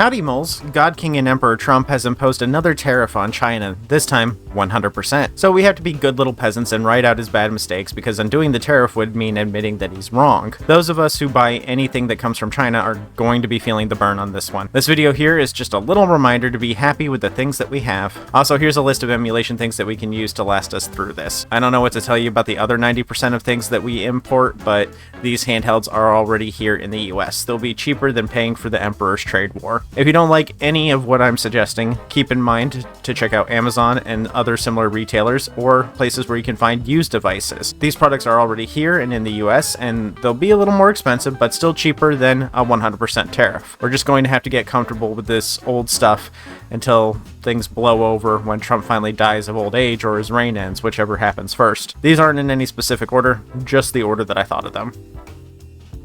Howdy moles, God King and Emperor Trump has imposed another tariff on China, this time 100%. So we have to be good little peasants and write out his bad mistakes, because undoing the tariff would mean admitting that he's wrong. Those of us who buy anything that comes from China are going to be feeling the burn on this one. This video here is just a little reminder to be happy with the things that we have. Also, here's a list of emulation things that we can use to last us through this. I don't know what to tell you about the other 90% of things that we import, but these handhelds are already here in the US. They'll be cheaper than paying for the Emperor's trade war. If you don't like any of what I'm suggesting, keep in mind to check out Amazon and other similar retailers or places where you can find used devices. These products are already here and in the US, and they'll be a little more expensive, but still cheaper than a 100% tariff. We're just going to have to get comfortable with this old stuff until things blow over when Trump finally dies of old age or his reign ends, whichever happens first. These aren't in any specific order, just the order that I thought of them.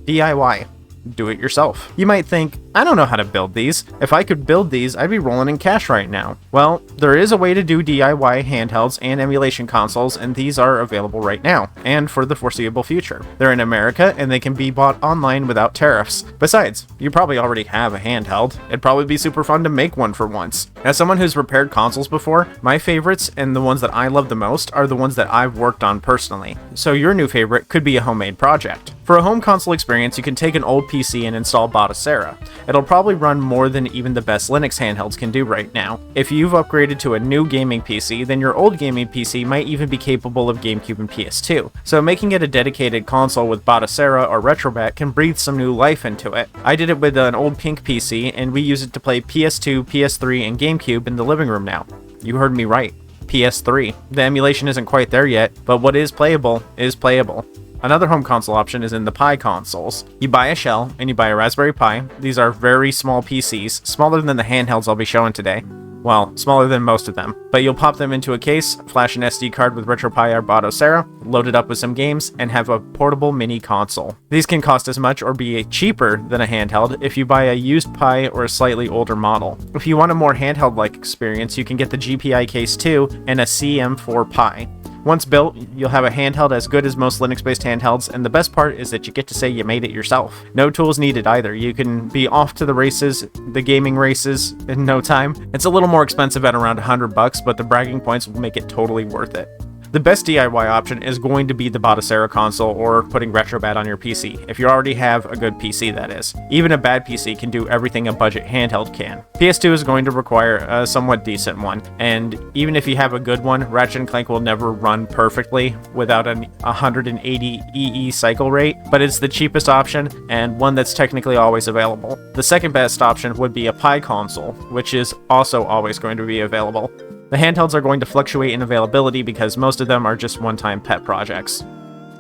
DIY. Do it yourself. You might think, I don't know how to build these. If I could build these, I'd be rolling in cash right now. Well, there is a way to do DIY handhelds and emulation consoles, and these are available right now, and for the foreseeable future. They're in America, and they can be bought online without tariffs. Besides, you probably already have a handheld. It'd probably be super fun to make one for once. As someone who's repaired consoles before, my favorites, and the ones that I love the most, are the ones that I've worked on personally. So your new favorite could be a homemade project. For a home console experience, you can take an old PC and install Batocera. It'll probably run more than even the best Linux handhelds can do right now. If you've upgraded to a new gaming PC, then your old gaming PC might even be capable of GameCube and PS2. So making it a dedicated console with Batocera or Retrobat can breathe some new life into it. I did it with an old pink PC, and we use it to play PS2, PS3, and GameCube in the living room now. You heard me right. PS3. The emulation isn't quite there yet, but what is playable is playable. Another home console option is in the Pi consoles. You buy a shell, and you buy a Raspberry Pi. These are very small PCs, smaller than the handhelds I'll be showing today. Well, smaller than most of them. But you'll pop them into a case, flash an SD card with RetroPie or Batocera, load it up with some games, and have a portable mini console. These can cost as much or be cheaper than a handheld if you buy a used Pi or a slightly older model. If you want a more handheld-like experience, you can get the GPI Case 2 and a CM4 Pi. Once built, you'll have a handheld as good as most Linux-based handhelds, and the best part is that you get to say you made it yourself. No tools needed either. You can be off to the races, the gaming races, in no time. It's a little more expensive at around $100, but the bragging points will make it totally worth it. The best DIY option is going to be the Batocera console or putting Retrobat on your PC, if you already have a good PC, that is. Even a bad PC can do everything a budget handheld can. PS2 is going to require a somewhat decent one, and even if you have a good one, Ratchet & Clank will never run perfectly without an 180 EE cycle rate, but it's the cheapest option and one that's technically always available. The second best option would be a Pi console, which is also always going to be available. The handhelds are going to fluctuate in availability because most of them are just one-time pet projects.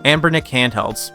Anbernic handhelds.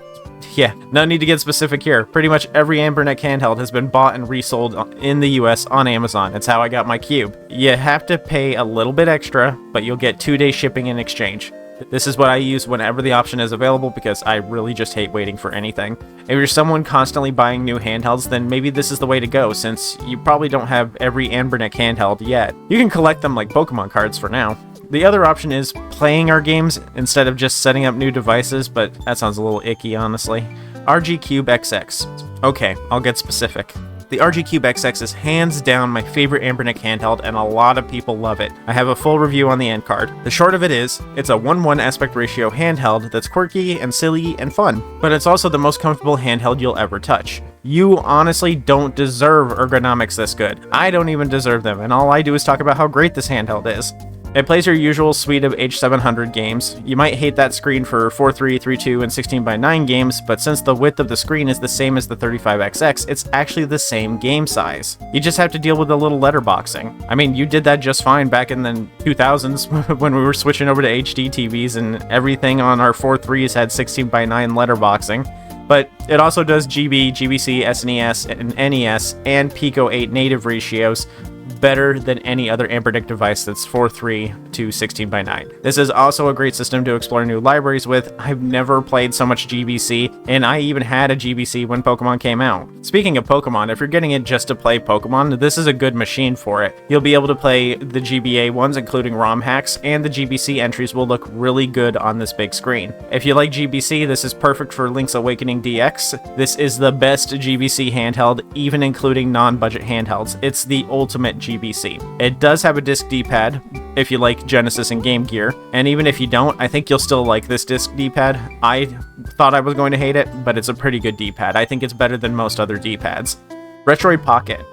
Yeah, no need to get specific here. Pretty much every Anbernic handheld has been bought and resold in the US on Amazon. It's how I got my Cube. You have to pay a little bit extra, but you'll get 2-day shipping in exchange. This is what I use whenever the option is available because I really just hate waiting for anything. If you're someone constantly buying new handhelds, then maybe this is the way to go, since you probably don't have every Anbernic handheld yet. You can collect them like Pokemon cards for now. The other option is playing our games instead of just setting up new devices, but that sounds a little icky, honestly. RG Cube XX. Okay, I'll get specific. The RG Cube XX is hands down my favorite Anbernic handheld, and a lot of people love it. I have a full review on the end card. The short of it is, it's a 1:1 aspect ratio handheld that's quirky and silly and fun, but it's also the most comfortable handheld you'll ever touch. You honestly don't deserve ergonomics this good. I don't even deserve them, and all I do is talk about how great this handheld is. It plays your usual suite of H700 games. You might hate that screen for 4:3, 3:2, and 16:9 games, but since the width of the screen is the same as the 35XX, it's actually the same game size. You just have to deal with a little letterboxing. I mean, you did that just fine back in the 2000s when we were switching over to HD TVs and everything on our 4.3s had 16:9 letterboxing. But it also does GB, GBC, SNES, and NES, and Pico 8 native ratios, better than any other Ambernic device that's 4.3 to 16:9. This is also a great system to explore new libraries with. I've never played so much GBC, and I even had a GBC when Pokemon came out. Speaking of Pokemon, if you're getting it just to play Pokemon, this is a good machine for it. You'll be able to play the GBA ones, including ROM hacks, and the GBC entries will look really good on this big screen. If you like GBC, this is perfect for Link's Awakening DX. This is the best GBC handheld, even including non-budget handhelds. It's the ultimate GBC. It does have a disc D-pad if you like Genesis and Game Gear, and even if you don't, I think you'll still like this disc D-pad. I thought I was going to hate it, but it's a pretty good D-pad. I think it's better than most other D-pads. Retroid Pocket.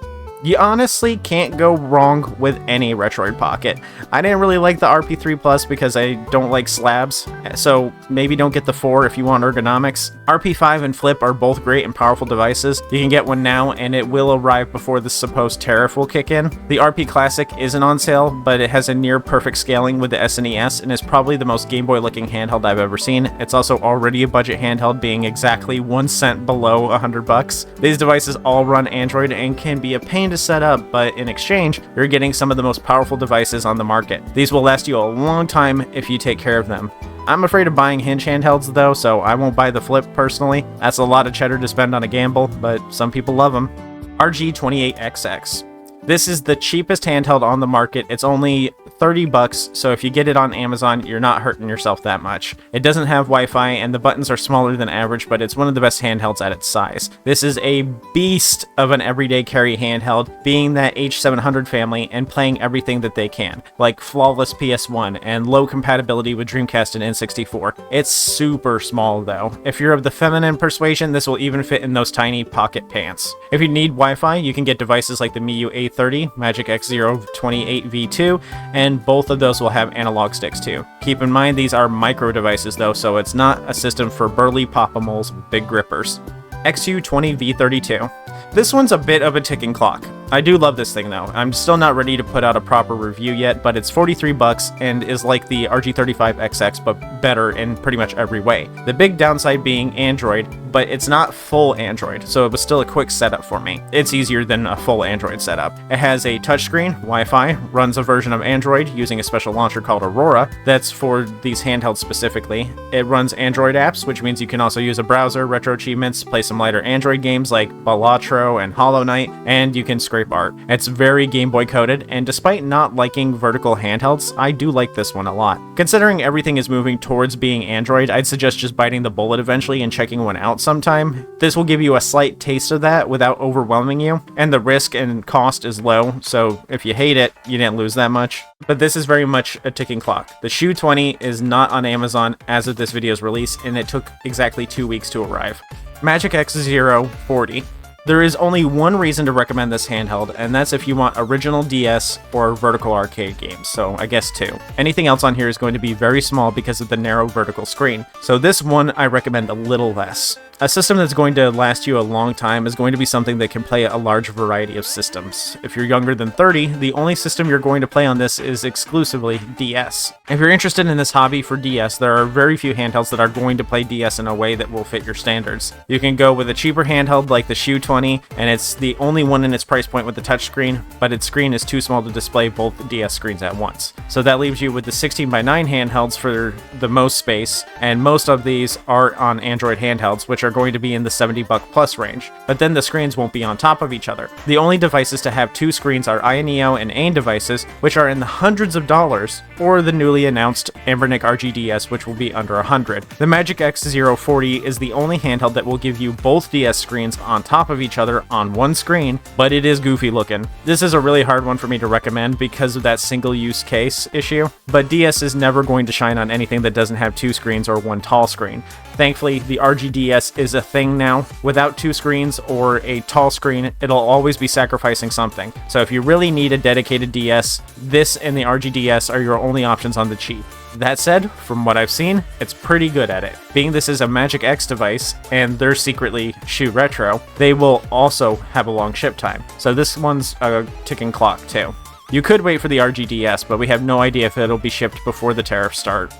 You honestly can't go wrong with any Retroid Pocket. I didn't really like the RP3 Plus because I don't like slabs, so maybe don't get the 4 if you want ergonomics. RP5 and Flip are both great and powerful devices. You can get one now, and it will arrive before the supposed tariff will kick in. The RP Classic isn't on sale, but it has a near perfect scaling with the SNES and is probably the most Game Boy looking handheld I've ever seen. It's also already a budget handheld, being exactly 1 cent below $100. These devices all run Android and can be a pain to set up, but in exchange, you're getting some of the most powerful devices on the market. These will last you a long time if you take care of them. I'm afraid of buying hinge handhelds though, so I won't buy the Flip personally. That's a lot of cheddar to spend on a gamble, but some people love them. RG28XX. This is the cheapest handheld on the market. It's only $30, so if you get it on Amazon, you're not hurting yourself that much. It doesn't have Wi-Fi, and the buttons are smaller than average, but it's one of the best handhelds at its size. This is a beast of an everyday carry handheld, being that H700 family and playing everything that they can, like flawless PS1 and low compatibility with Dreamcast and N64. It's super small though. If you're of the feminine persuasion, this will even fit in those tiny pocket pants. If you need Wi-Fi, you can get devices like the Miyu A30, Magic X0 28V2, and both of those will have analog sticks too. Keep in mind these are micro devices though, so it's not a system for burly pop-a-moles with big grippers. XU20V32. This one's a bit of a ticking clock. I do love this thing though. I'm still not ready to put out a proper review yet, but it's $43 and is like the RG35XX but better in pretty much every way. The big downside being Android, but it's not full Android, so it was still a quick setup for me. It's easier than a full Android setup. It has a touchscreen, Wi-Fi, runs a version of Android using a special launcher called Aurora that's for these handhelds specifically. It runs Android apps, which means you can also use a browser, retro achievements, play some lighter Android games like Balatro and Hollow Knight, and you can scrape art. It's very Game Boy coded, and despite not liking vertical handhelds, I do like this one a lot. Considering everything is moving towards being Android, I'd suggest just biting the bullet eventually and checking one out sometime. This will give you a slight taste of that without overwhelming you, and the risk and cost is low, so if you hate it, you didn't lose that much. But this is very much a ticking clock. The Shoe 20 is not on Amazon as of this video's release, and it took exactly 2 weeks to arrive. Magic X0 40. There is only one reason to recommend this handheld, and that's if you want original DS or vertical arcade games, so I guess 2. Anything else on here is going to be very small because of the narrow vertical screen, so this one I recommend a little less. A system that's going to last you a long time is going to be something that can play a large variety of systems. If you're younger than 30, the only system you're going to play on this is exclusively DS. If you're interested in this hobby for DS, there are very few handhelds that are going to play DS in a way that will fit your standards. You can go with a cheaper handheld like the Shoe 20, and it's the only one in its price point with the touchscreen, but its screen is too small to display both DS screens at once. So that leaves you with the 16:9 handhelds for the most space, and most of these are on Android handhelds, which are going to be in the $70 plus range, but then the screens won't be on top of each other. The only devices to have 2 screens are INEO and AIM devices, which are in the hundreds of dollars, or the newly announced Ambernic RGDS, which will be under $100. The Magic X040 is the only handheld that will give you both DS screens on top of each other on one screen, but it is goofy looking. This is a really hard one for me to recommend because of that single-use case issue, but DS is never going to shine on anything that doesn't have 2 screens or one tall screen. Thankfully, the RGDS is a thing now. Without 2 screens or a tall screen, it'll always be sacrificing something. So if you really need a dedicated DS, this and the RGDS are your only options on the cheap. That said, from what I've seen, it's pretty good at it. Being this is a Magic X device, and they're secretly Shoe Retro, they will also have a long ship time. So this one's a ticking clock too. You could wait for the RGDS, but we have no idea if it'll be shipped before the tariffs start.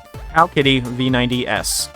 Kitty V90S.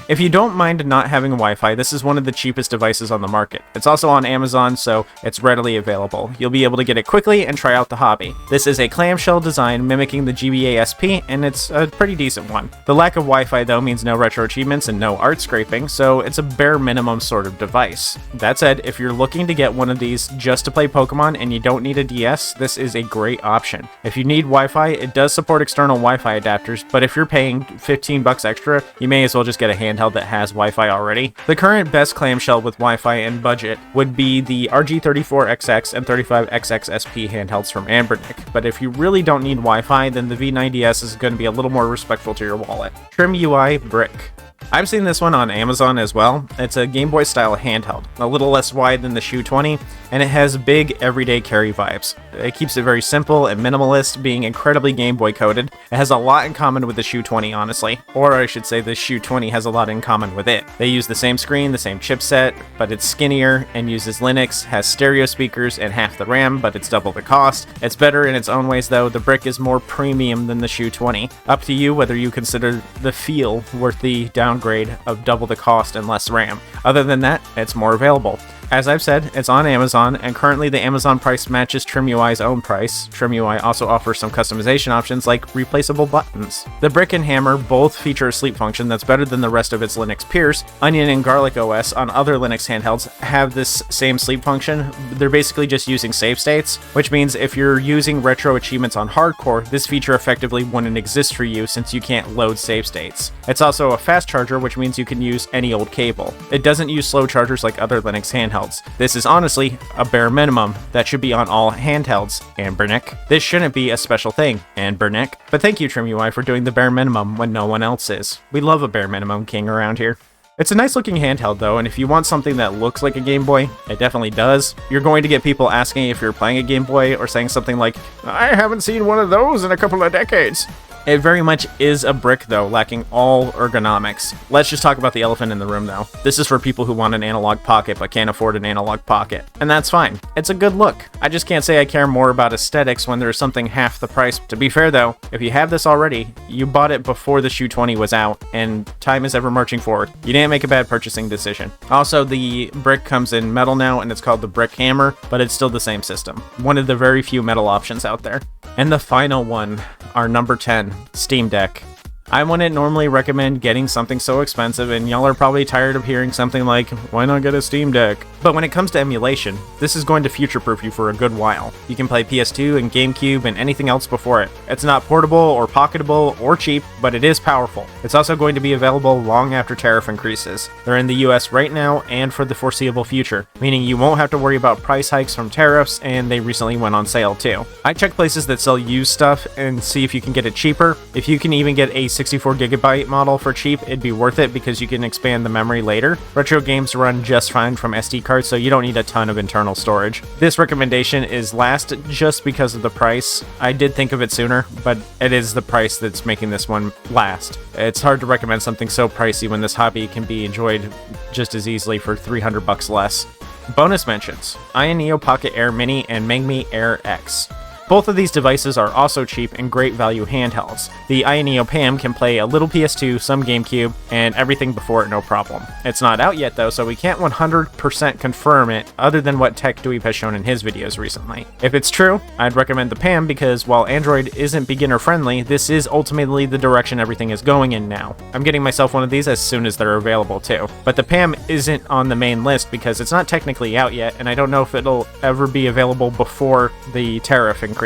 If you don't mind not having Wi-Fi, this is one of the cheapest devices on the market. It's also on Amazon, so it's readily available. You'll be able to get it quickly and try out the hobby. This is a clamshell design mimicking the GBA SP, and it's a pretty decent one. The lack of Wi-Fi though means no retro achievements and no art scraping, so it's a bare minimum sort of device. That said, if you're looking to get one of these just to play Pokemon and you don't need a DS, this is a great option. If you need Wi-Fi, it does support external Wi-Fi adapters, but if you're paying $15 extra, you may as well just get a handheld that has Wi-Fi already. The current best clamshell with Wi-Fi and budget would be the RG34XX and 35XXSP handhelds from Anbernic, but if you really don't need Wi-Fi, then the V90S is going to be a little more respectful to your wallet. Trim UI Brick. I've seen this one on Amazon as well. It's a Game Boy style handheld, a little less wide than the Shoe 20, and it has big everyday carry vibes. It keeps it very simple and minimalist, being incredibly Game Boy coded. It has a lot in common with the Shoe 20, honestly. Or I should say the Shoe 20 has a lot in common with it. They use the same screen, the same chipset, but it's skinnier and uses Linux, has stereo speakers and half the RAM, but it's double the cost. It's better in its own ways though. The brick is more premium than the Shoe 20. Up to you whether you consider the feel worth the downgrade of double the cost and less RAM. Other than that, it's more available. As I've said, it's on Amazon, and currently the Amazon price matches TrimUI's own price. TrimUI also offers some customization options like replaceable buttons. The Brick and Hammer both feature a sleep function that's better than the rest of its Linux peers. Onion and Garlic OS on other Linux handhelds have this same sleep function. They're basically just using save states, which means if you're using retro achievements on hardcore, this feature effectively wouldn't exist for you since you can't load save states. It's also a fast charger, which means you can use any old cable. It doesn't use slow chargers like other Linux handhelds. This is honestly a bare minimum that should be on all handhelds, Anbernic. This shouldn't be a special thing, Anbernic. But thank you, TrimUI, for doing the bare minimum when no one else is. We love a bare minimum king around here. It's a nice looking handheld though, and if you want something that looks like a Game Boy, it definitely does. You're going to get people asking if you're playing a Game Boy or saying something like, "I haven't seen one of those in a couple of decades." It very much is a brick though, lacking all ergonomics. Let's just talk about the elephant in the room though. This is for people who want an analog pocket but can't afford an analog pocket. And that's fine. It's a good look. I just can't say I care more about aesthetics when there's something half the price. To be fair though, if you have this already, you bought it before the Shoe 20 was out, and time is ever marching forward. You didn't make a bad purchasing decision. Also, the brick comes in metal now, and it's called the Brick Hammer, but it's still the same system. One of the very few metal options out there. And the final one, our number 10, Steam Deck. I wouldn't normally recommend getting something so expensive, and y'all are probably tired of hearing something like, why not get a Steam Deck? But when it comes to emulation, this is going to future-proof you for a good while. You can play PS2 and GameCube and anything else before it. It's not portable or pocketable or cheap, but it is powerful. It's also going to be available long after tariff increases. They're in the US right now and for the foreseeable future, meaning you won't have to worry about price hikes from tariffs, and they recently went on sale too. I check places that sell used stuff and see if you can get it cheaper. If you can even get a 64GB model for cheap, it'd be worth it because you can expand the memory later. Retro games run just fine from SD cards, so you don't need a ton of internal storage. This recommendation is last just because of the price. I did think of it sooner, but it is the price that's making this one last. It's hard to recommend something so pricey when this hobby can be enjoyed just as easily for $300 less. Bonus mentions: Neo Pocket Air Mini and Mangmi Air X. Both of these devices are also cheap and great value handhelds. The Neo PAM can play a little PS2, some GameCube, and everything before it no problem. It's not out yet though, so we can't 100% confirm it other than what Tech Dweeb has shown in his videos recently. If it's true, I'd recommend the PAM because while Android isn't beginner friendly, this is ultimately the direction everything is going in now. I'm getting myself one of these as soon as they're available too. But the PAM isn't on the main list because it's not technically out yet, and I don't know if it'll ever be available before the tariff increase,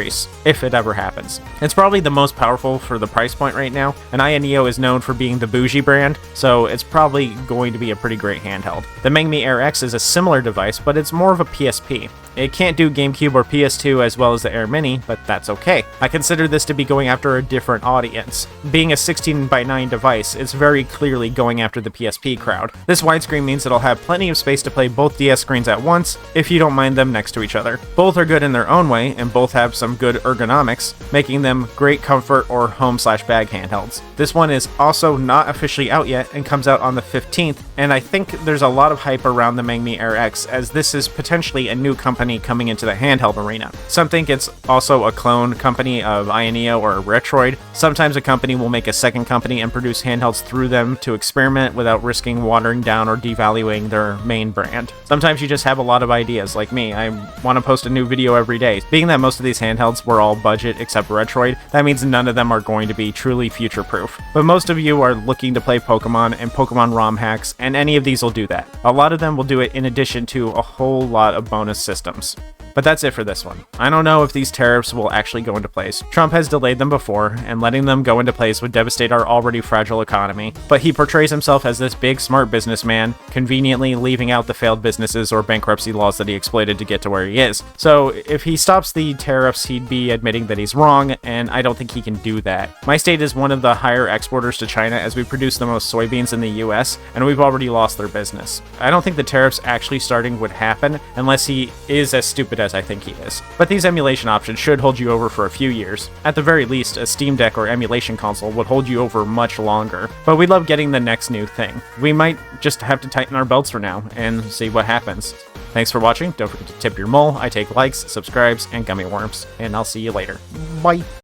if it ever happens. It's probably the most powerful for the price point right now, and Neo is known for being the bougie brand, so it's probably going to be a pretty great handheld. The Mangmi Air X is a similar device, but it's more of a PSP. It can't do GameCube or PS2 as well as the Air Mini, but that's okay. I consider this to be going after a different audience. Being a 16:9 device, it's very clearly going after the PSP crowd. This widescreen means it'll have plenty of space to play both DS screens at once, if you don't mind them next to each other. Both are good in their own way, and both have some good ergonomics, making them great comfort or home/bag handhelds. This one is also not officially out yet and comes out on the 15th, and I think there's a lot of hype around the Mengmi Air X, as this is potentially a new company coming into the handheld arena. Some think it's also a clone company of Ioneo or Retroid. Sometimes a company will make a second company and produce handhelds through them to experiment without risking watering down or devaluing their main brand. Sometimes you just have a lot of ideas, like me. I want to post a new video every day. Being that most of these handhelds were all budget except Retroid, that means none of them are going to be truly future-proof. But most of you are looking to play Pokemon and Pokemon ROM hacks, and any of these will do that. A lot of them will do it in addition to a whole lot of bonus systems. But that's it for this one. I don't know if these tariffs will actually go into place. Trump has delayed them before, and letting them go into place would devastate our already fragile economy. But he portrays himself as this big, smart businessman, conveniently leaving out the failed businesses or bankruptcy laws that he exploited to get to where he is. So if he stops the tariffs, he'd be admitting that he's wrong, and I don't think he can do that. My state is one of the higher exporters to China, as we produce the most soybeans in the US, and we've already lost their business. I don't think the tariffs actually starting would happen unless he is as stupid as I think he is. But these emulation options should hold you over for a few years. At the very least, a Steam Deck or emulation console would hold you over much longer. But we love getting the next new thing. We might just have to tighten our belts for now and see what happens. Thanks for watching. Don't forget to tip your mole. I take likes, subscribes, and gummy worms. And I'll see you later. Bye!